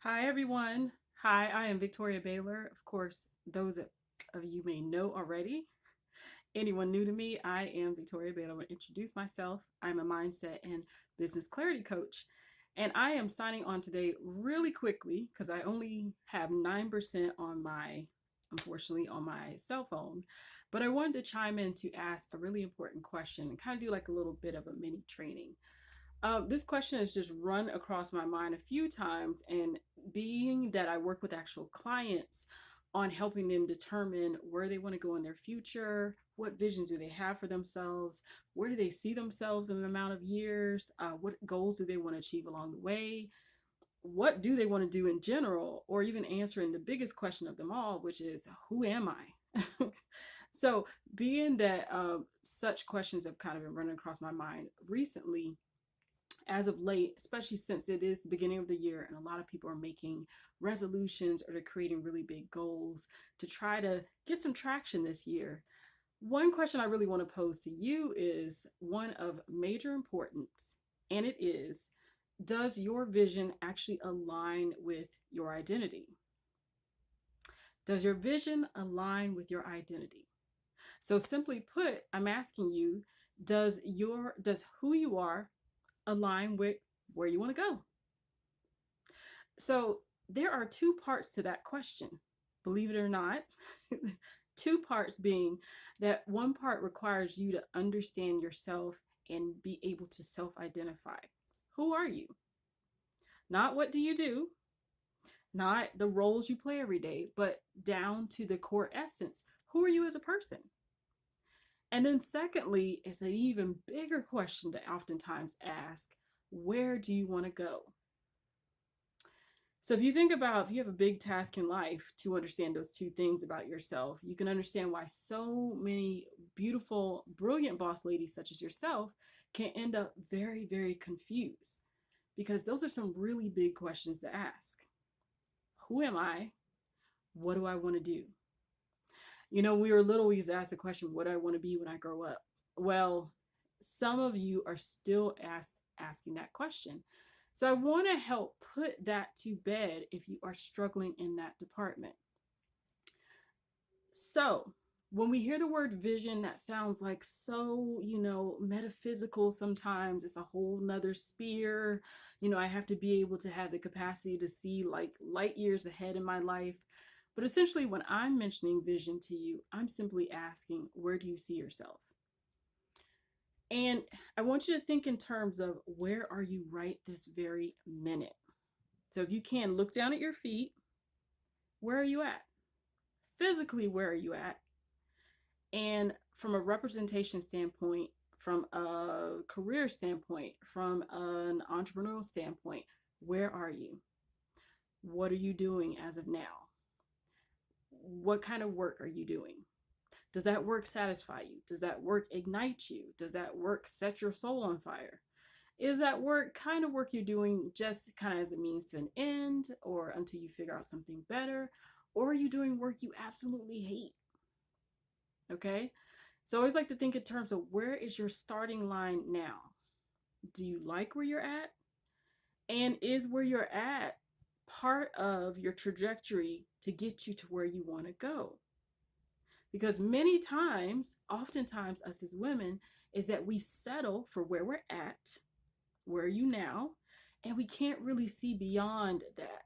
Hi, everyone. Hi, I am Victoria Baylor. Of course, those of you may know already. Anyone new to me, I am Victoria Baylor. I want to introduce myself. I'm a mindset and business clarity coach. And I am signing on today really quickly because I only have 9% on unfortunately, on my cell phone. But I wanted to chime in to ask a really important question and kind of do like a little bit of a mini training. This question has just run across my mind a few times, and being that I work with actual clients on helping them determine where they want to go in their future, what visions do they have for themselves, where do they see themselves in an amount of years, what goals do they want to achieve along the way, what do they want to do in general, or even answering the biggest question of them all, which is, who am I? So, being that such questions have kind of been running across my mind recently, as of late, especially since it is the beginning of the year and a lot of people are making resolutions or they're creating really big goals to try to get some traction this year. One question I really want to pose to you is one of major importance, and it is, does your vision actually align with your identity? Does your vision align with your identity? So simply put, I'm asking you, does who you are align with where you want to go? So there are two parts to that question, believe it or not. Two parts being that one part requires you to understand yourself and be able to self identify. Who are you? Not what do you do, not the roles you play every day, but down to the core essence. Who are you as a person? And then, secondly, is an even bigger question to oftentimes ask, where do you want to go? So if you think about, if you have a big task in life to understand those two things about yourself, you can understand why so many beautiful, brilliant boss ladies such as yourself can end up very, very confused, because those are some really big questions to ask. Who am I? What do I want to do? When we were little, we used to ask the question, what do I want to be when I grow up? Well, some of you are still asking that question. So I want to help put that to bed if you are struggling in that department. So when we hear the word vision, that sounds like so, metaphysical sometimes. It's a whole nother sphere. I have to be able to have the capacity to see like light years ahead in my life. But essentially, when I'm mentioning vision to you, I'm simply asking, where do you see yourself? And I want you to think in terms of, where are you right this very minute? So if you can, look down at your feet. Where are you at? Physically, where are you at? And from a representation standpoint, from a career standpoint, from an entrepreneurial standpoint, where are you? What are you doing as of now? What kind of work are you doing? Does that work satisfy you? Does that work ignite you? Does that work set your soul on fire? Is that work kind of work you're doing just kind of as a means to an end, or until you figure out something better? Or are you doing work you absolutely hate? Okay. So I always like to think in terms of, where is your starting line now? Do you like where you're at? And is where you're at part of your trajectory to get you to where you want to go? Because many times, oftentimes, us as women, is that we settle for where we're at, where are you now, and we can't really see beyond that.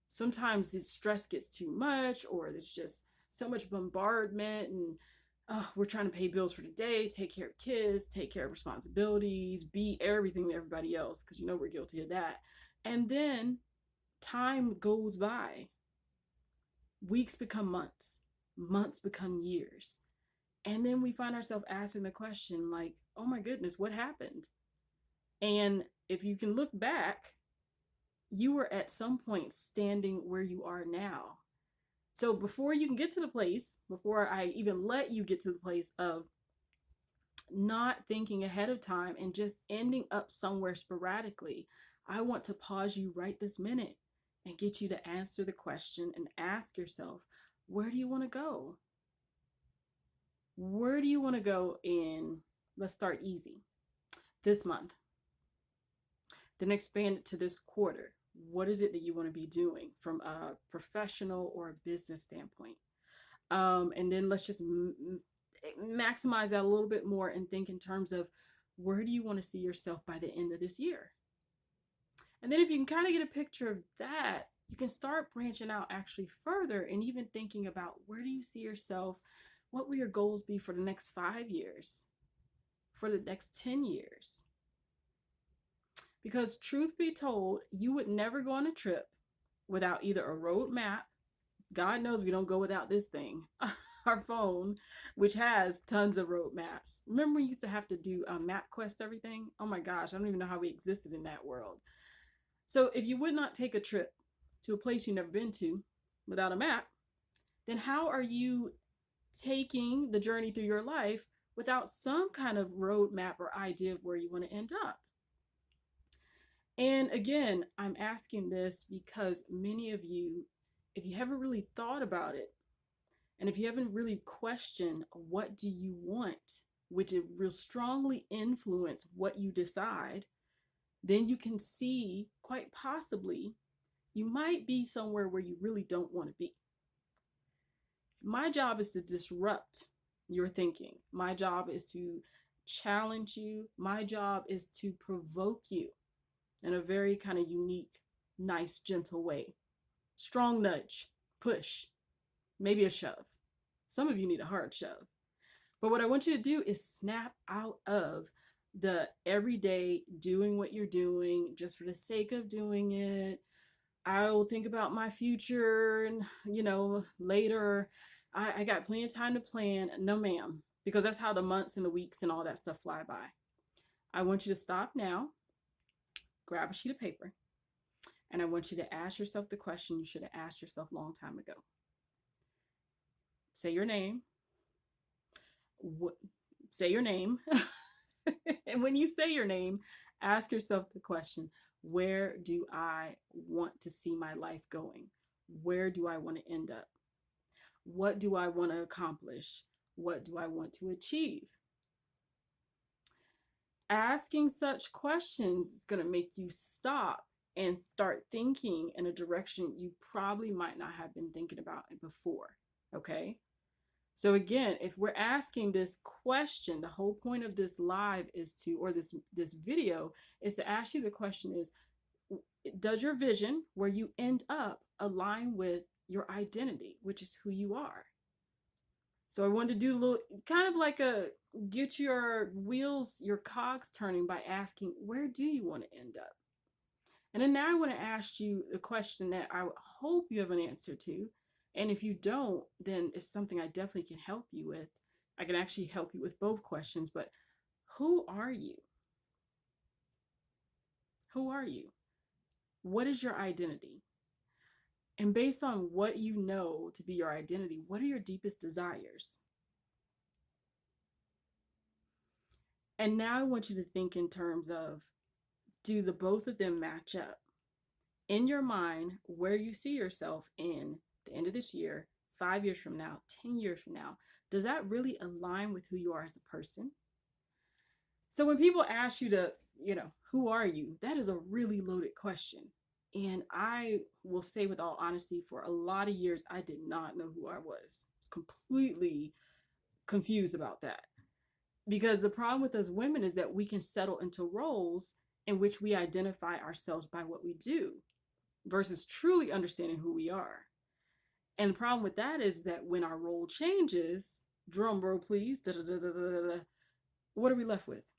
Sometimes the stress gets too much, or there's just so much bombardment, and we're trying to pay bills for today, take care of kids, take care of responsibilities, be everything to everybody else, because we're guilty of that. And then time goes by, weeks become months, months become years. And then we find ourselves asking the question, like, oh my goodness, what happened? And if you can look back, you were at some point standing where you are now. So before you can get to the place, before I even let you get to the place of not thinking ahead of time and just ending up somewhere sporadically, I want to pause you right this minute and get you to answer the question and ask yourself, where do you want to go? Where do you want to go in, let's start easy, this month, then expand it to this quarter? what is it that you want to be doing from a professional or a business standpoint? And then let's just maximize that a little bit more and think in terms of where do you want to see yourself by the end of this year? And then if you can kind of get a picture of that, you can start branching out actually further and even thinking about where do you see yourself? What will your goals be for the next 5 years, for the next 10 years? Because truth be told, you would never go on a trip without either a road map. God knows we don't go without this thing, our phone, which has tons of road maps. Remember, we used to have to do MapQuest everything? Oh my gosh, I don't even know how we existed in that world. So if you would not take a trip to a place you've never been to without a map, then how are you taking the journey through your life without some kind of roadmap or idea of where you want to end up? And again, I'm asking this because many of you, if you haven't really thought about it, and if you haven't really questioned what do you want, which it will strongly influence what you decide, then you can see quite possibly you might be somewhere where you really don't want to be. My job is to disrupt your thinking. My job is to challenge you. My job is to provoke you in a very kind of unique, nice, gentle way. Strong nudge, push, maybe a shove. Some of you need a hard shove. But what I want you to do is snap out of the everyday doing what you're doing just for the sake of doing it. I will think about my future and, later. I got plenty of time to plan. No, ma'am, because that's how the months and the weeks and all that stuff fly by. I want you to stop now, grab a sheet of paper, and I want you to ask yourself the question you should have asked yourself a long time ago. Say your name. Say your name. And when you say your name, ask yourself the question, where do I want to see my life going? Where do I want to end up? What do I want to accomplish? What do I want to achieve? Asking such questions is going to make you stop and start thinking in a direction you probably might not have been thinking about it before. Okay? So again, if we're asking this question, the whole point of this live is to, or this video is to ask you the question is, does your vision where you end up align with your identity, which is who you are? So I wanted to do a little kind of like a get your wheels, your cogs turning by asking, where do you want to end up? And then now I want to ask you the question that I hope you have an answer to. And if you don't, then it's something I definitely can help you with. I can actually help you with both questions, but who are you? Who are you? What is your identity? And based on what you know to be your identity, what are your deepest desires? And now I want you to think in terms of, do the both of them match up? In your mind, where you see yourself in the end of this year, 5 years from now, 10 years from now, does that really align with who you are as a person? So when people ask you to, who are you? That is a really loaded question. And I will say with all honesty, for a lot of years, I did not know who I was. I was completely confused about that. Because the problem with us women is that we can settle into roles in which we identify ourselves by what we do versus truly understanding who we are. And the problem with that is that when our role changes, drum roll please, what are we left with?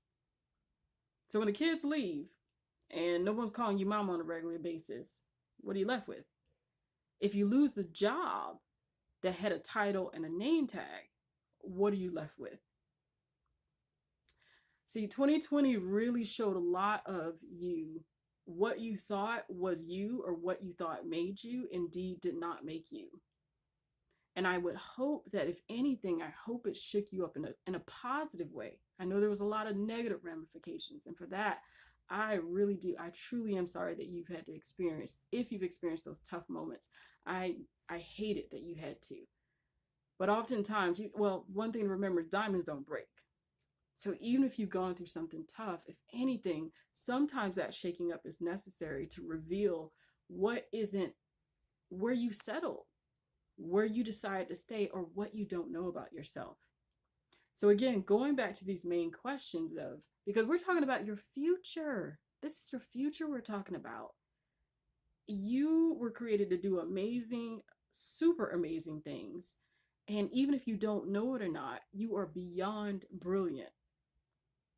So when the kids leave and no one's calling you mom on a regular basis, what are you left with? If you lose the job that had a title and a name tag, what are you left with? See, 2020 really showed a lot of you. What you thought was you or what you thought made you indeed did not make you. And I would hope that if anything, I hope it shook you up in a positive way. I know there was a lot of negative ramifications. And for that, I truly am sorry that you've had to experience, if you've experienced those tough moments. I hate it that you had to. But oftentimes, one thing to remember, diamonds don't break. So even if you've gone through something tough, if anything, sometimes that shaking up is necessary to reveal what isn't, where you settled, where you decide to stay, or what you don't know about yourself. So again, going back to these main questions of, because we're talking about your future. This is your future we're talking about. You were created to do amazing, super amazing things. And even if you don't know it or not, you are beyond brilliant.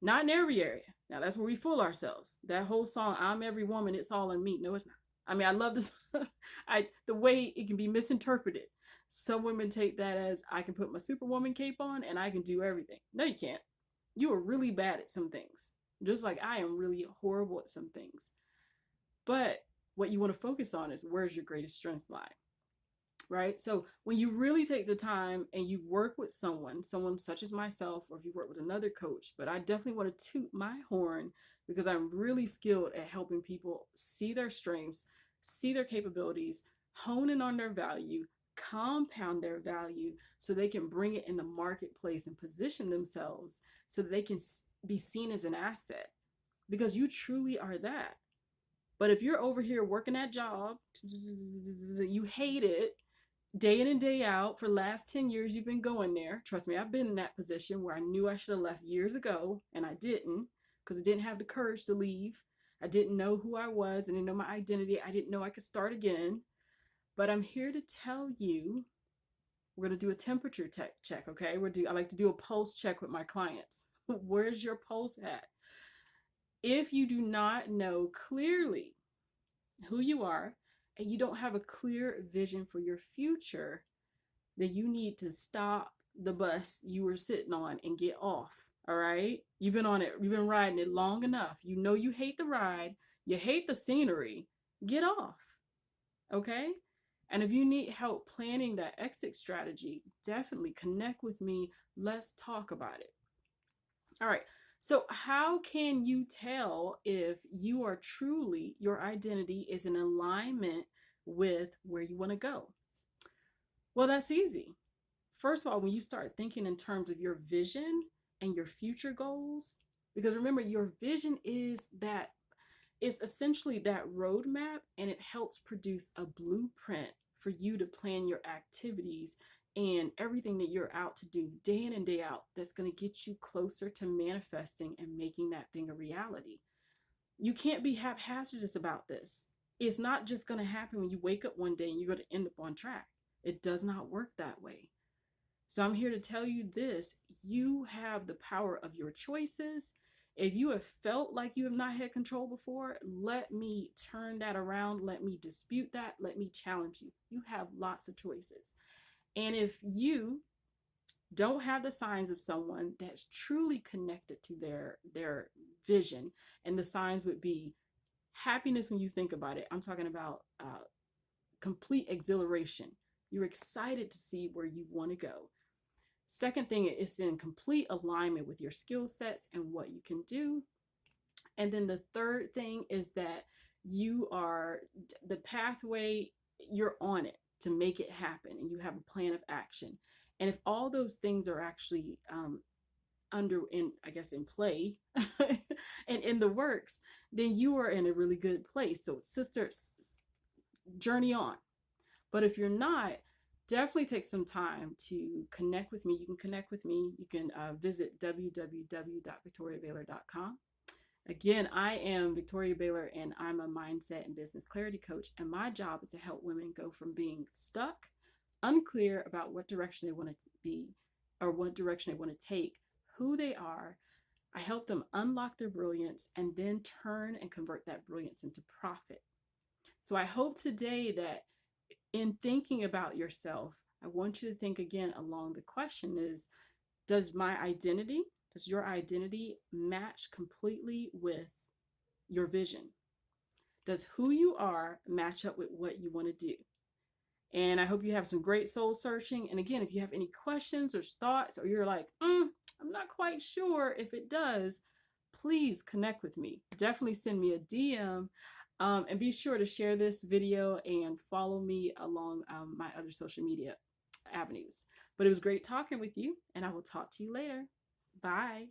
Not in every area. Now that's where we fool ourselves. That whole song, I'm every woman, it's all in me. No, it's not. I mean, I love this. The way it can be misinterpreted. Some women take that as I can put my superwoman cape on and I can do everything. No, you can't. You are really bad at some things. Just like I am really horrible at some things. But what you want to focus on is where's your greatest strength lie, right? So when you really take the time and you work with someone such as myself, or if you work with another coach, but I definitely want to toot my horn because I'm really skilled at helping people see their strengths, see their capabilities, hone in on their value, compound their value so they can bring it in the marketplace and position themselves so that they can be seen as an asset, because you truly are that. But if you're over here working that job, you hate it day in and day out for the last 10 years, you've been going there. Trust me, I've been in that position where I knew I should have left years ago and I didn't, because I didn't have the courage to leave. I didn't know who I was. I didn't know my identity. I didn't know I could start again. But I'm here to tell you, we're going to do a temperature check, okay? I like to do a pulse check with my clients. Where's your pulse at? If you do not know clearly who you are and you don't have a clear vision for your future, then you need to stop the bus you were sitting on and get off. All right? You've been on it, you've been riding it long enough. You know you hate the ride, you hate the scenery. Get off. Okay? And if you need help planning that exit strategy, definitely connect with me. Let's talk about it. All right. So, how can you tell if you are truly, your identity is in alignment with where you want to go? Well, that's easy. First of all, when you start thinking in terms of your vision and your future goals, because remember, your vision is that, it's essentially that roadmap, and it helps produce a blueprint for you to plan your activities and everything that you're out to do day in and day out that's going to get you closer to manifesting and making that thing a reality. You can't be haphazardous about this. It's not just going to happen when you wake up one day and you're going to end up on track. It does not work that way. So I'm here to tell you this: you have the power of your choices. If you have felt like you have not had control before, let me turn that around. Let me dispute that. Let me challenge you. You have lots of choices. And if you don't have the signs of someone that's truly connected to their vision, and the signs would be happiness when you think about it. I'm talking about complete exhilaration. You're excited to see where you want to go. Second thing is in complete alignment with your skill sets and what you can do. And then the third thing is that you are the pathway, you're on it to make it happen, and you have a plan of action. And if all those things are actually in play and in the works, then you are in a really good place. So sisters, journey on. But if you're not, definitely take some time to connect with me. You can connect with me. You can visit www.victoriabaylor.com. Again, I am Victoria Baylor, and I'm a mindset and business clarity coach. And my job is to help women go from being stuck, unclear about what direction they want to be or what direction they want to take, who they are. I help them unlock their brilliance and then turn and convert that brilliance into profit. So I hope today that in thinking about yourself, I want you to think again along the question is, does your identity match completely with your vision? Does who you are match up with what you want to do? And I hope you have some great soul searching. And again, if you have any questions or thoughts, or you're like, I'm not quite sure if it does, please connect with me. Definitely send me a DM. And be sure to share this video and follow me along my other social media avenues. But it was great talking with you, and I will talk to you later. Bye.